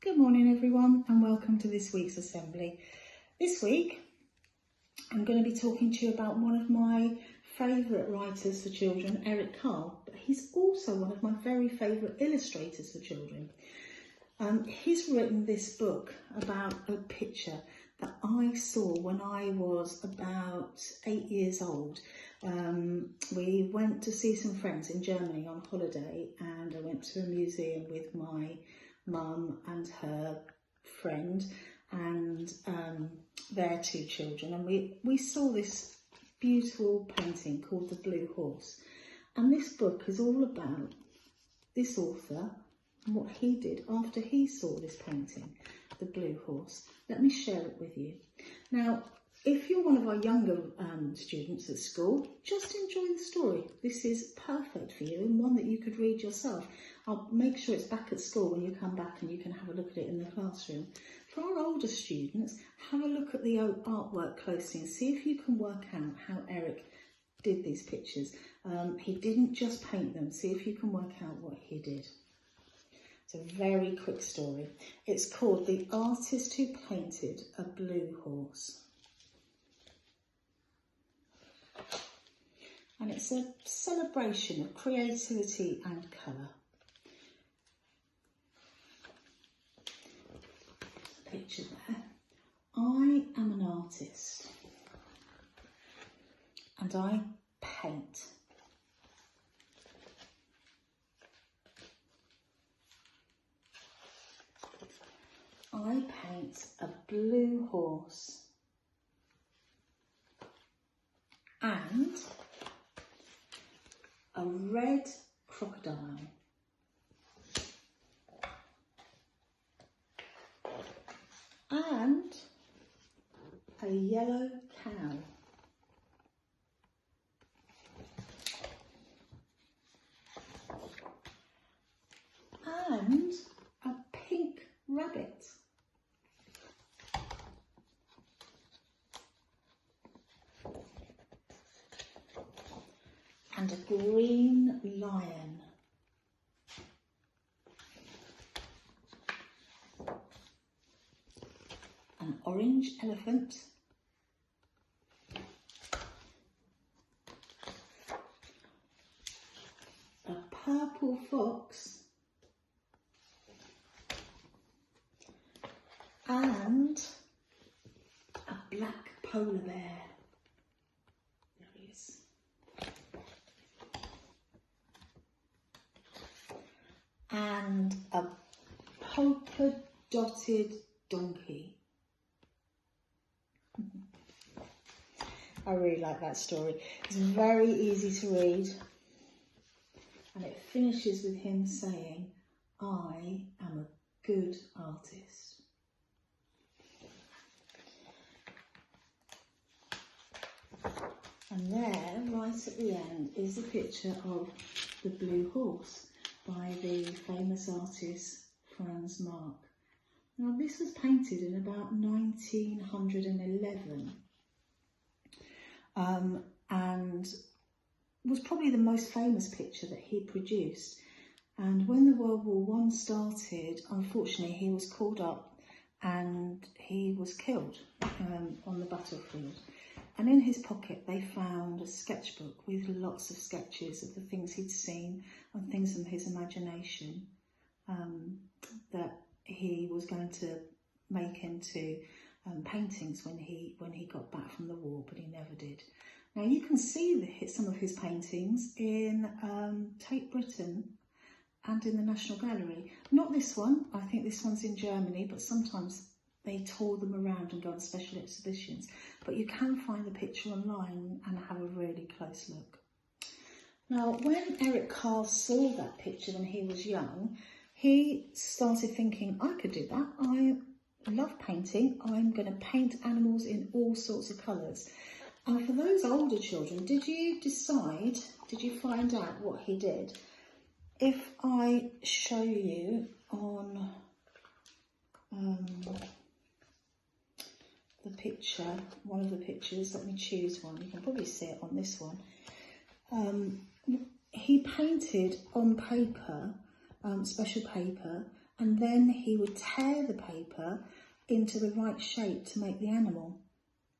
Good morning everyone and welcome to this week's assembly. This week I'm going to be talking to you about one of my favourite writers for children, Eric Carle, but he's also one of my very favourite illustrators for children. He's written this book about a picture that I saw when I was about 8 years old. We went to see some friends in Germany on holiday and I went to a museum with my mum and her friend and their two children, and we saw this beautiful painting called The Blue Horse. And this book is all about this author and what he did after he saw this painting, The Blue Horse. Let me share it with you. Now, if you're one of our younger students at school, just enjoy the story. This is perfect for you and one that you could read yourself. I'll make sure it's back at school when you come back and you can have a look at it in the classroom. For our older students, have a look at the artwork closely and see if you can work out how Eric did these pictures. He didn't just paint them. See if you can work out what he did. It's a very quick story. It's called The Artist Who Painted a Blue Horse. And it's a celebration of creativity and colour. Picture there. I am an artist and I paint. I paint a blue horse and a red crocodile and a yellow cow and a pink rabbit and a green lion an orange elephant, a purple fox and a black polar bear. There he is. And a polka dotted donkey. I really like that story. It's very easy to read and it finishes with him saying, I am a good artist. And there, right at the end, is the picture of the Blue Horse by the famous artist Franz Marc. Now this was painted in about 1911 and was probably the most famous picture that he produced. And when the World War I started, unfortunately he was called up and he was killed on the battlefield. And in his pocket they found a sketchbook with lots of sketches of the things he'd seen and things from his imagination that he was going to make into paintings when he got back from the war, but he never did. Now you can see some of his paintings in Tate Britain and in the National Gallery. Not this one, I think this one's in Germany, but sometimes they tour them around and go on special exhibitions. But you can find the picture online and have a really close look. Now, when Eric Carle saw that picture when he was young, he started thinking, I could do that. I love painting. I'm going to paint animals in all sorts of colours. And for those older children, did you find out what he did? If I show you on the picture, one of the pictures, let me choose one. You can probably see it on this one. He painted on paper, special paper, and then he would tear the paper into the right shape to make the animal.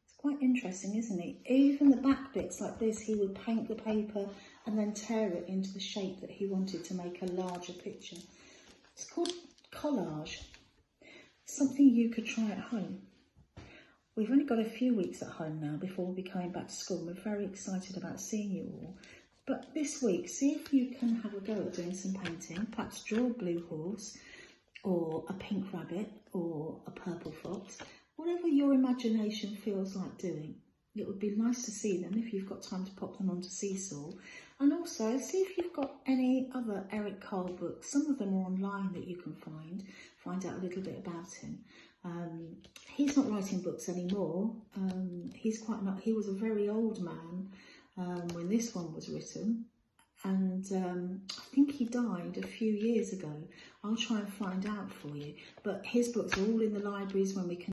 It's quite interesting, isn't it? Even the back bits like this, he would paint the paper and then tear it into the shape that he wanted to make a larger picture. It's called collage. Something you could try at home. We've only got a few weeks at home now before we'll be coming back to school. We're very excited about seeing you all. But this week, see if you can have a go at doing some painting. Perhaps draw a blue horse, or a pink rabbit, or a purple fox. Whatever your imagination feels like doing. It would be nice to see them if you've got time to pop them onto Seesaw. And also, see if you've got any other Eric Carle books. Some of them are online that you can find out a little bit about him. He's not writing books anymore. He was a very old man when this one was written, and I think he died a few years ago. I'll try and find out for you, but his books are all in the libraries when we can